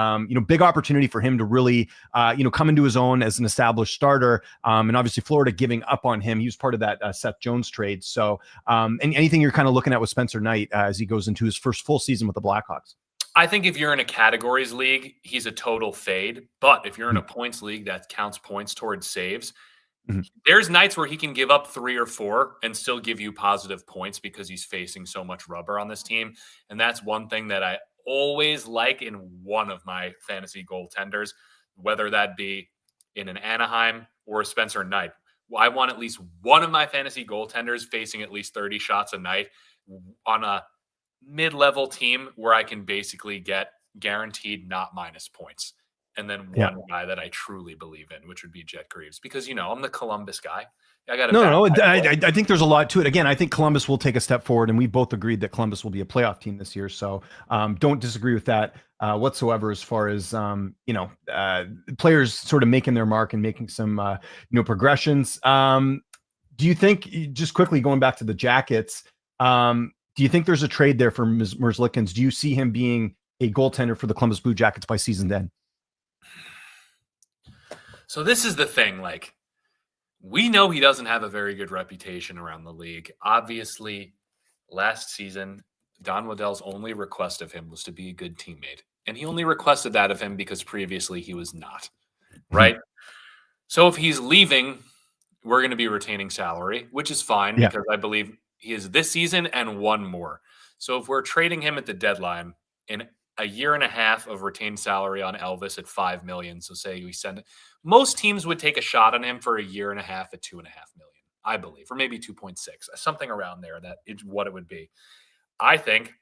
Big opportunity for him to really, come into his own as an established starter. And obviously Florida giving up on him. He was part of that Seth Jones trade. So, and anything you're kind of looking at with Spencer Knight as he goes into his first full season with the Blackhawks? I think if you're in a categories league, he's a total fade. But if you're in a points league that counts points towards saves, there's nights where he can give up 3 or 4 and still give you positive points, because he's facing so much rubber on this team. And that's one thing that I always like in one of my fantasy goaltenders, whether that be in an Anaheim or a Spencer Knight. I want at least one of my fantasy goaltenders facing at least 30 shots a night on a mid-level team where I can basically get guaranteed not minus points. And then one guy that I truly believe in, which would be Jet Greaves, because, I'm the Columbus guy. I think there's a lot to it. Again, I think Columbus will take a step forward, and we both agreed that Columbus will be a playoff team this year. So don't disagree with that whatsoever, as far as, players sort of making their mark and making some, progressions. Do you think, just quickly going back to the Jackets, do you think there's a trade there for Merzlikins? Do you see him being a goaltender for the Columbus Blue Jackets by season end? So this is the thing, we know he doesn't have a very good reputation around the league. Obviously, last season, Don Waddell's only request of him was to be a good teammate. And he only requested that of him because previously he was not, right? So if he's leaving, we're going to be retaining salary, which is fine, because I believe he is this season and one more. So if we're trading him at the deadline, in a year and a half of retained salary on Elvis at $5 million. So say we send it. Most teams would take a shot on him for a year and a half at $2.5 million, I believe, or maybe 2.6, something around there. That is what it would be. I think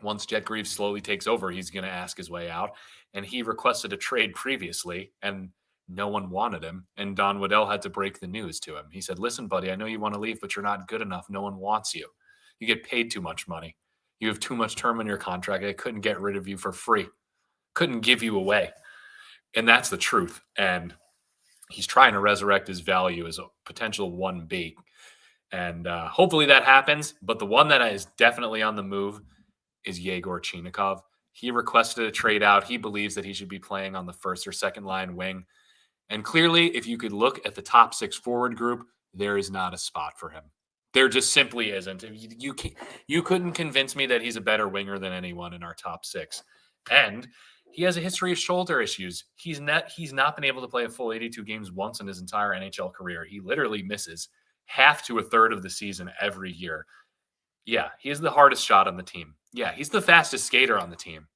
once Jet Greaves slowly takes over, he's going to ask his way out. And he requested a trade previously, and no one wanted him. And Don Waddell had to break the news to him. He said, listen, buddy, I know you want to leave, but you're not good enough. No one wants you. You get paid too much money. You have too much term in your contract. I couldn't get rid of you for free. Couldn't give you away. And that's the truth. And he's trying to resurrect his value as a potential 1B. And hopefully that happens. But the one that is definitely on the move is Yegor Chinakhov. He requested a trade out. He believes that he should be playing on the first or second line wing. And clearly, if you could look at the top 6 forward group, there is not a spot for him. There just simply isn't. You couldn't convince me that he's a better winger than anyone in our top 6. And he has a history of shoulder issues. He's not been able to play a full 82 games once in his entire NHL career. He literally misses half to a third of the season every year. Yeah, he is the hardest shot on the team. Yeah, he's the fastest skater on the team.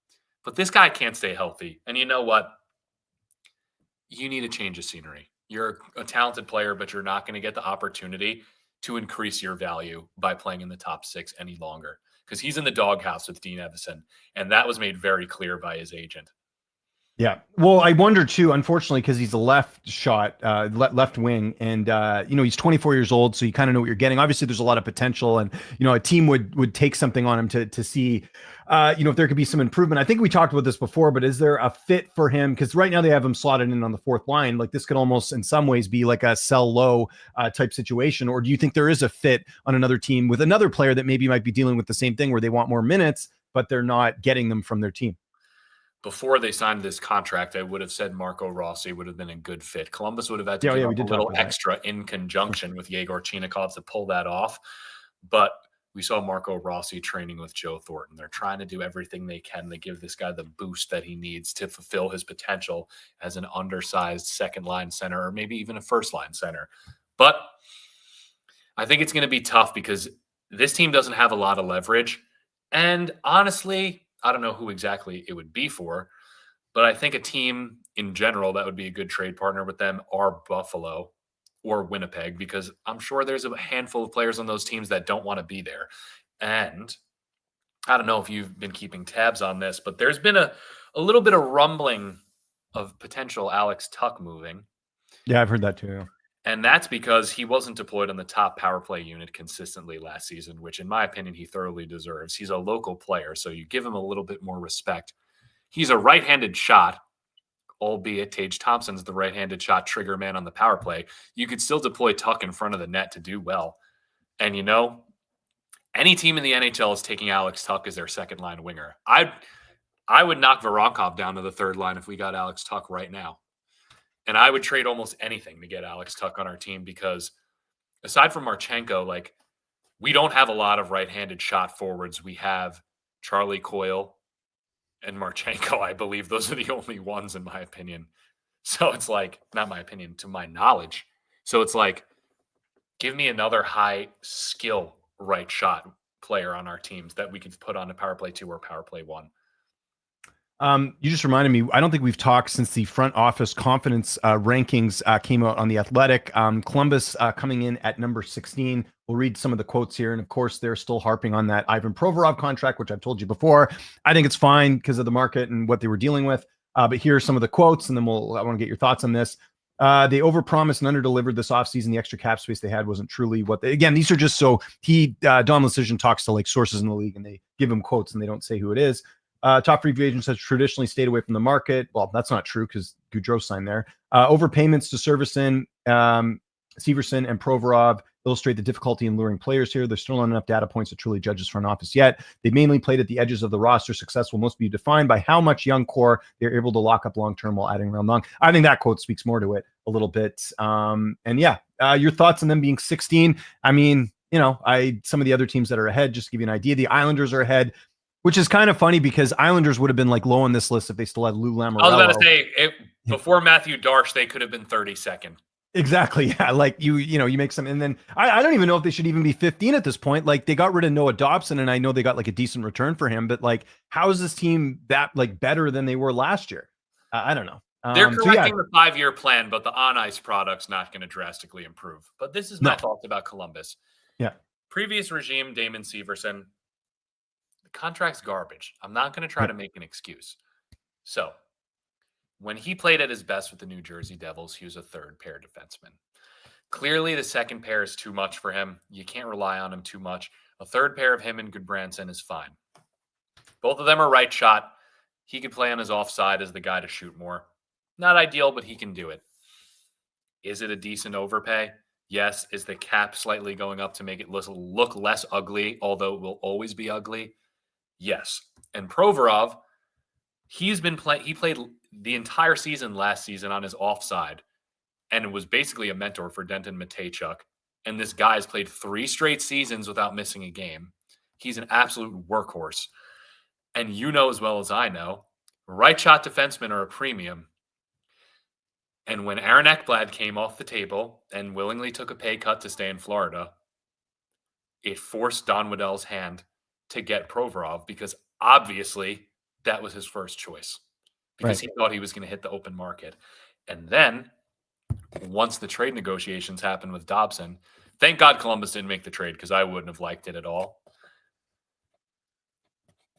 But this guy can't stay healthy. And you know what? You need a change of scenery. You're a talented player, but you're not going to get the opportunity to increase your value by playing in the top 6 any longer, because he's in the doghouse with Dean Evason, and that was made very clear by his agent. Yeah. Well, I wonder too, unfortunately, because he's a left shot, left wing, and he's 24 years old, so you kind of know what you're getting. Obviously, there's a lot of potential, and a team would take something on him to see, if there could be some improvement. I think we talked about this before, but is there a fit for him? Because right now they have him slotted in on the 4th line. Like, this could almost, in some ways, be like a sell low type situation. Or do you think there is a fit on another team with another player that maybe might be dealing with the same thing, where they want more minutes, but they're not getting them from their team? Before they signed this contract, I would have said Marco Rossi would have been a good fit. Columbus would have had to give a little extra in conjunction with Yegor Chinakhov to pull that off. But we saw Marco Rossi training with Joe Thornton. They're trying to do everything they can to give this guy the boost that he needs to fulfill his potential as an undersized second-line center, or maybe even a first-line center. But I think it's going to be tough because this team doesn't have a lot of leverage. And honestly, I don't know who exactly it would be for, but I think a team in general that would be a good trade partner with them are Buffalo or Winnipeg, because I'm sure there's a handful of players on those teams that don't want to be there. And I don't know if you've been keeping tabs on this, but there's been a little bit of rumbling of potential Alex Tuch moving. Yeah, I've heard that too. And that's because he wasn't deployed on the top power play unit consistently last season, which in my opinion, he thoroughly deserves. He's a local player, so you give him a little bit more respect. He's a right-handed shot, albeit Tage Thompson's the right-handed shot trigger man on the power play. You could still deploy Tuch in front of the net to do well. And any team in the NHL is taking Alex Tuch as their second-line winger. I would knock Voronkov down to the third line if we got Alex Tuch right now. And I would trade almost anything to get Alex Tuch on our team, because aside from Marchenko, we don't have a lot of right-handed shot forwards. We have Charlie Coyle and Marchenko. I believe those are the only ones, in my opinion. So it's not my opinion, to my knowledge. So it's give me another high skill right shot player on our teams that we could put on a power play 2 or power play 1. You just reminded me, I don't think we've talked since the front office confidence rankings came out on The Athletic. Columbus coming in at number 16. We'll read some of the quotes here. And of course, they're still harping on that Ivan Provorov contract, which I've told you before. I think it's fine because of the market and what they were dealing with. But here are some of the quotes, and then I want to get your thoughts on this. They overpromised and underdelivered this offseason. The extra cap space they had wasn't truly what they, again, these are just so Don Lucian talks to sources in the league, and they give him quotes and they don't say who it is. Top free agents has traditionally stayed away from the market. Well, that's not true because Gaudreau signed there. Overpayments to Severson, Severson, and Provorov illustrate the difficulty in luring players here. There's still not enough data points to truly judge this front office yet. They mainly played at the edges of the roster. Success will most be defined by how much young core they're able to lock up long-term while adding around long. I think that quote speaks more to it a little bit. Your thoughts on them being 16. I mean, some of the other teams that are ahead, just to give you an idea, the Islanders are ahead, which is kind of funny because Islanders would have been low on this list if they still had Lou Lamoriello. I was about to say, before Matthew Darche, they could have been 32nd. Exactly. Yeah. Like you make some, and then I don't even know if they should even be 15 at this point. Like they got rid of Noah Dobson, and I know they got like a decent return for him, but like, how is this team that like better than they were last year? I don't know. They're correcting the 5-year plan, but the on ice product's not going to drastically improve. But this is my thoughts about Columbus. Yeah. Previous regime, Damon Severson, the contract's garbage. I'm not going to try to make an excuse. So when he played at his best with the New Jersey Devils, he was a third pair defenseman. Clearly, the second pair is too much for him. You can't rely on him too much. A third pair of him and Goodbranson is fine. Both of them are right shot. He could play on his offside as the guy to shoot more. Not ideal, but he can do it. Is it a decent overpay? Yes. Is the cap slightly going up to make it look less ugly, although it will always be ugly? Yes. And Provorov, he played the entire season last season on his offside and was basically a mentor for Denton Mateychuk. And this guy's played 3 straight seasons without missing a game. He's an absolute workhorse. And you know as well as I know, right shot defensemen are a premium. And when Aaron Ekblad came off the table and willingly took a pay cut to stay in Florida, it forced Don Waddell's hand to get Provorov because obviously that was his first choice because he thought he was going to hit the open market. And then once the trade negotiations happened with Dobson, thank God Columbus didn't make the trade because I wouldn't have liked it at all.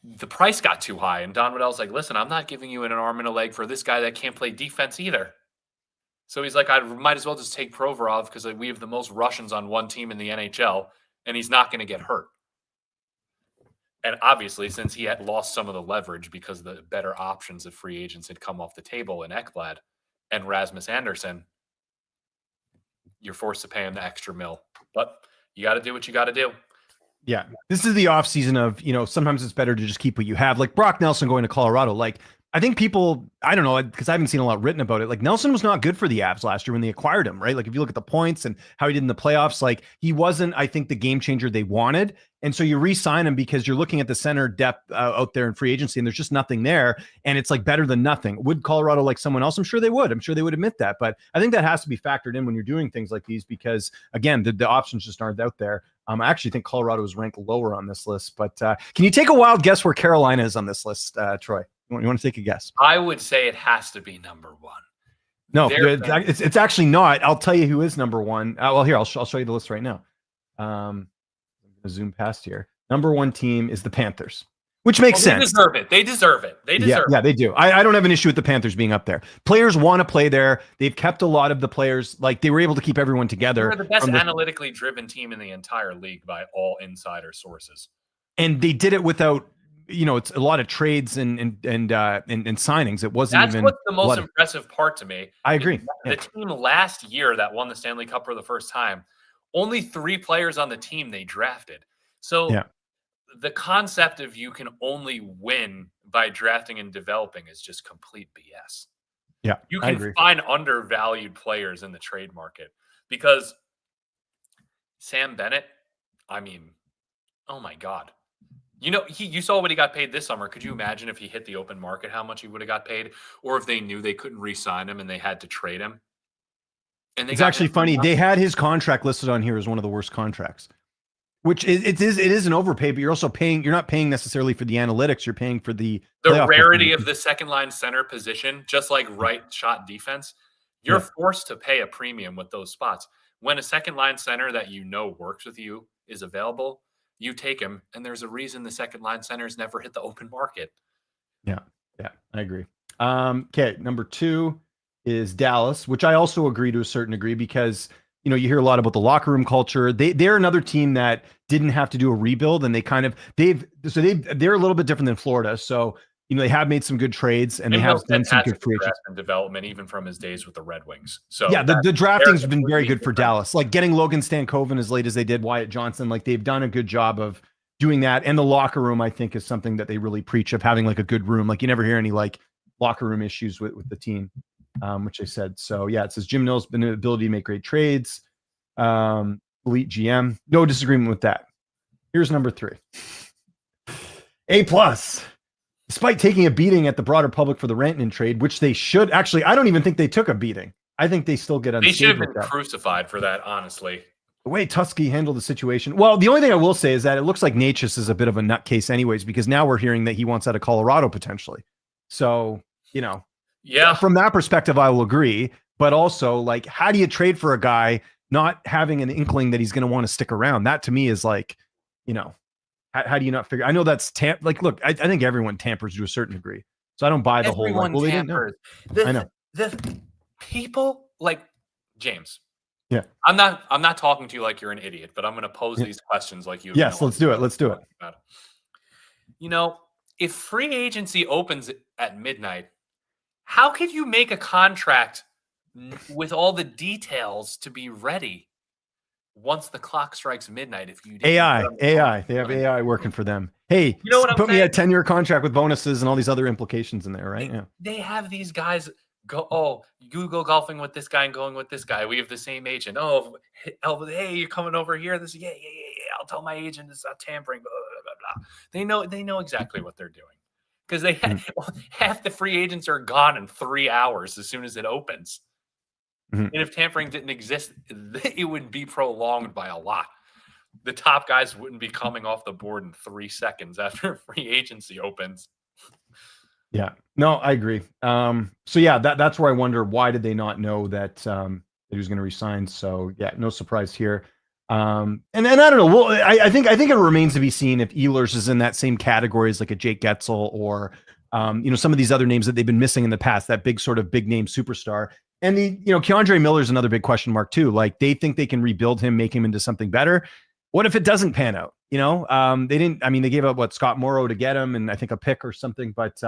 The price got too high, and Don Waddell's like, listen, I'm not giving you an arm and a leg for this guy that can't play defense either. So he's like, I might as well just take Provorov because we have the most Russians on one team in the NHL, and he's not going to get hurt. And obviously, since he had lost some of the leverage because the better options of free agents had come off the table in Ekblad and Rasmus Anderson, you're forced to pay him the extra mil. But you got to do what you got to do. Yeah. This is the off season of, sometimes it's better to just keep what you have. Like Brock Nelson going to Colorado. Like, I think people, I don't know, because I haven't seen a lot written about it. Like Nelson was not good for the Avs last year when they acquired him, right? Like if you look at the points and how he did in the playoffs, like he wasn't, I think, the game changer they wanted. And so you re-sign him because you're looking at the center depth out there in free agency and there's just nothing there. And it's like better than nothing. Would Colorado like someone else? I'm sure they would. I'm sure they would admit that. But I think that has to be factored in when you're doing things like these because, again, the options just aren't out there. I actually think Colorado is ranked lower on this list. But can you take a wild guess where Carolina is on this list, Troy? You want to take a guess? I would say it has to be number 1. No, it's actually not. I'll tell you who is number 1. Well, here, I'll show you the list right now. I'm going to zoom past here. Number 1 team is the Panthers, which makes sense. They deserve it. Yeah, they do. I don't have an issue with the Panthers being up there. Players want to play there. They've kept a lot of the players. Like they were able to keep everyone together. They're the best analytically driven team in the entire league by all insider sources. And they did it without, it's a lot of trades and signings. It wasn't That's what's the most impressive part to me. I agree. The team last year that won the Stanley Cup for the first time, only 3 players on the team they drafted. So the concept of you can only win by drafting and developing is just complete BS. Yeah, you can find undervalued players in the trade market because Sam Bennett, I mean, oh my God. You saw what he got paid this summer. Could you imagine if he hit the open market, how much he would have got paid? Or if they knew they couldn't re-sign him and they had to trade him? And it's actually funny. They had his contract listed on here as one of the worst contracts, which it is an overpay, but you're also paying, you're not paying necessarily for the analytics. You're paying for the rarity of the second line center position, just like right shot defense. You're forced to pay a premium with those spots. When a second line center that works with you is available, you take him, and there's a reason the second line centers never hit the open market. Yeah, I agree. Okay, number 2 is Dallas, which I also agree to a certain degree because you hear a lot about the locker room culture. They're another team that didn't have to do a rebuild, and they're a little bit different than Florida. So they have made some good trades, and they have done some good free agents and development, even from his days with the Red Wings. So yeah, the drafting's been very good for Dallas. Like getting Logan Stankoven as late as they did, Wyatt Johnson, like they've done a good job of doing that. And the locker room, I think, is something that they really preach of having like a good room. Like you never hear any like locker room issues with the team, which I said. So yeah, it says Jim Nill's been an ability to make great trades. Elite GM, no disagreement with that. Here's number 3. A+. Despite taking a beating at the broader public for the Rantanen trade, which they should actually, I don't even think they took a beating. I think they still get unscathed. They should have been crucified for that, honestly. The way Tusky handled the situation. Well, the only thing I will say is that it looks like Natchez is a bit of a nutcase anyways, because now we're hearing that he wants out of Colorado potentially. So, yeah, from that perspective, I will agree. But also, like, how do you trade for a guy not having an inkling that he's going to want to stick around? That to me is like, how do you not figure? I know that's like, look, I think everyone tampers to a certain degree. So I don't buy the whole like, well, they didn't know. I know. The people like James. Yeah. I'm not talking to you like you're an idiot, but I'm going to pose these questions like you. Yes, let's do it. Let's do it. If free agency opens at midnight, how could you make a contract with all the details to be ready once the clock strikes midnight? If you AI, they have AI working for them. Hey, put me a 10-year contract with bonuses and all these other implications in there, right? They have these guys you go golfing with this guy and going with this guy. We have the same agent. Oh, hey, you're coming over here. This, yeah. I'll tell my agent it's not tampering. Blah, blah, blah, blah. They know exactly what they're doing because they half the free agents are gone in 3 hours as soon as it opens. And if tampering didn't exist, it would be prolonged by a lot. The top guys wouldn't be coming off the board in 3 seconds after free agency opens. Yeah, no, I agree. So yeah, that's where I wonder, why did they not know that he was going to resign? So yeah, no surprise here. And I don't know. Well, I think it remains to be seen if Ehlers is in that same category as like a Jake Getzel or some of these other names that they've been missing in the past, that big sort of big name superstar. And Keandre Miller is another big question mark too. Like, they think they can rebuild him, make him into something better. What if it doesn't pan out? They didn't. I mean, they gave up Scott Morrow to get him, and I think a pick or something. But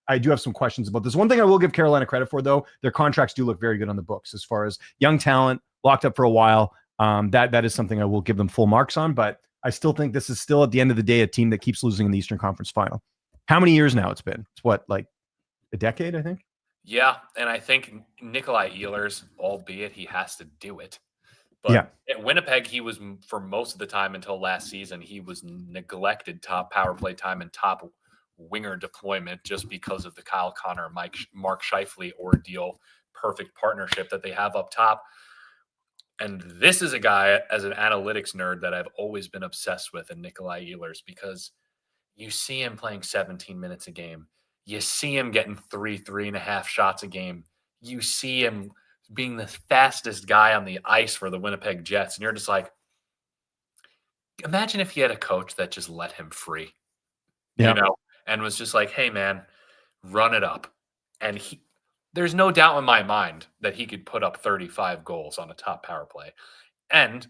I do have some questions about this. One thing I will give Carolina credit for, though, their contracts do look very good on the books as far as young talent locked up for a while. That is something I will give them full marks on. But I still think this is still, at the end of the day, a team that keeps losing in the Eastern Conference Final. How many years now it's been? It's what, like a decade, I think? Yeah, and I think Nikolai Ehlers, albeit he has to do it. But at Winnipeg, he was, for most of the time until last season, he was neglected top power play time and top winger deployment just because of the Kyle Connor, Mark Scheifele ordeal, perfect partnership that they have up top. And this is a guy, as an analytics nerd, that I've always been obsessed with in Nikolai Ehlers, because you see him playing 17 minutes a game. You see him getting 3.5 shots a game. You see him being the fastest guy on the ice for the Winnipeg Jets. And you're just like, imagine if he had a coach that just let him free, and was just like, hey, man, run it up. And there's no doubt in my mind that he could put up 35 goals on a top power play. And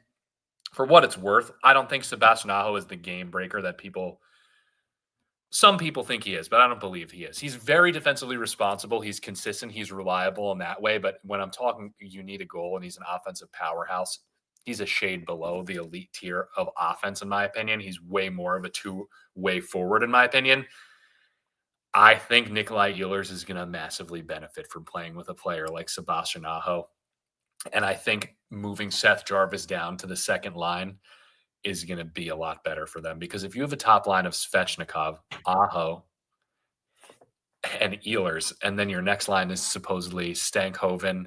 for what it's worth, I don't think Sebastian Aho is the game breaker that some people think he is, but I don't believe he is. He's very defensively responsible. He's consistent. He's reliable in that way. But when I'm talking, you need a goal and he's an offensive powerhouse, he's a shade below the elite tier of offense, in my opinion. He's way more of a two-way forward, in my opinion. I think Nikolai Ehlers is going to massively benefit from playing with a player like Sebastian Aho. And I think moving Seth Jarvis down to the second line is going to be a lot better for them, because if you have a top line of Svechnikov, Aho, and Ehlers, and then your next line is supposedly Stankhoven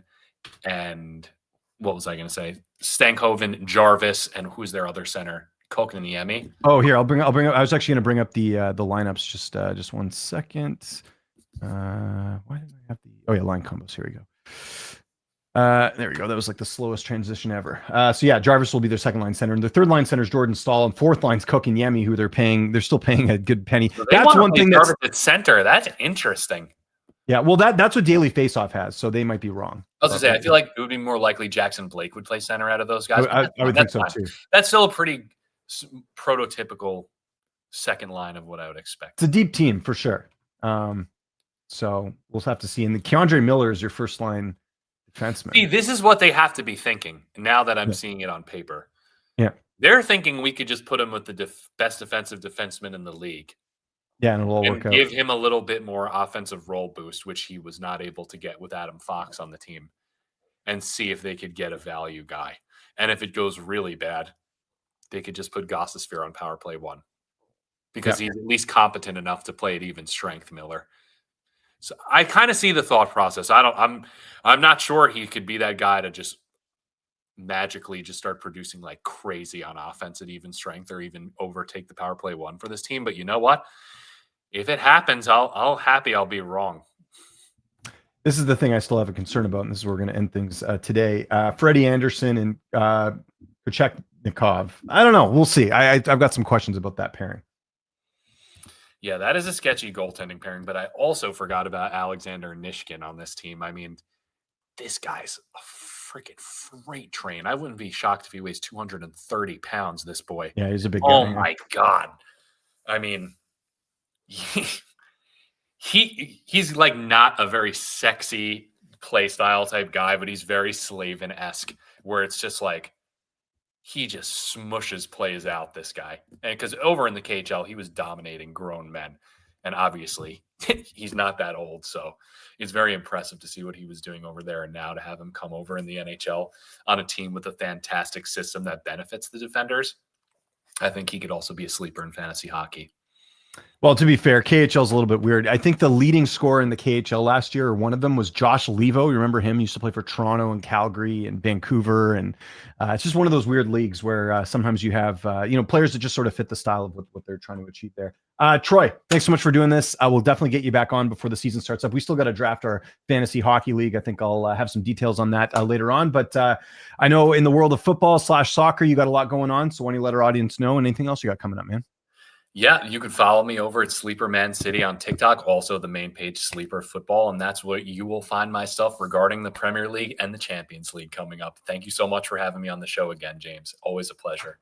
and what was I going to say? Stankhoven, Jarvis, and who's their other center? Kotkaniemi. Oh, here, I'll bring up. I was actually going to bring up the lineups. Just 1 second. Why did I have the? Oh yeah, line combos. Here we go. There we go. That was like the slowest transition ever. So yeah, Jarvis will be their second line center, and their third line center is Jordan Staal, and fourth line's Kotkaniemi, who they're still paying a good penny. So that's one thing that's at center. That's interesting. Yeah, well, that's what Daily Faceoff has, so they might be wrong. I was gonna say, I feel like it would be more likely Jackson Blake would play center out of those guys. I would think so too. That's still a pretty prototypical second line of what I would expect. It's a deep team for sure. So we'll have to see. And the Keandre Miller is your first line defenseman. See, this is what they have to be thinking now that I'm seeing it on paper. Yeah. They're thinking we could just put him with the best defensive defenseman in the league. Yeah, and it'll all work out. Give him a little bit more offensive role boost, which he was not able to get with Adam Fox on the team, and see if they could get a value guy. And if it goes really bad, they could just put Gostisbehere on power play 1, because he's at least competent enough to play at even strength, Miller. So I kind of see the thought process. I'm not sure he could be that guy to just magically just start producing like crazy on offense at even strength or even overtake the power play one for this team. But you know what? If it happens, I'll be wrong. This is the thing I still have a concern about, and this is where we're going to end things today. Freddie Anderson and Kochetkov. I don't know. We'll see. I've got some questions about that pairing. Yeah, that is a sketchy goaltending pairing, but I also forgot about Alexander Nishkin on this team. I mean, this guy's a freaking freight train. I wouldn't be shocked if he weighs 230 pounds, this boy. Yeah, he's a big guy. Oh, my God. I mean, he's like not a very sexy play style type guy, but he's very Slavin-esque, where it's just like he just smushes plays out, this guy. And because over in the KHL, he was dominating grown men. And obviously, he's not that old. So it's very impressive to see what he was doing over there. And now to have him come over in the NHL on a team with a fantastic system that benefits the defenders, I think he could also be a sleeper in fantasy hockey. Well, to be fair, KHL is a little bit weird. I think the leading scorer in the KHL last year, or one of them, was Josh Levo. You remember him? He used to play for Toronto and Calgary and Vancouver. And it's just one of those weird leagues where sometimes you have players that just sort of fit the style of what they're trying to achieve there. Troy, thanks so much for doing this. I will definitely get you back on before the season starts up. We still got to draft our fantasy hockey league. I think I'll have some details on that later on. But I know in the world of football/soccer, you got a lot going on. So why don't you let our audience know? And anything else you got coming up, man? Yeah, you can follow me over at Sleeper Man City on TikTok, also the main page Sleeper Football, and that's where you will find my stuff regarding the Premier League and the Champions League coming up. Thank you so much for having me on the show again, James. Always a pleasure.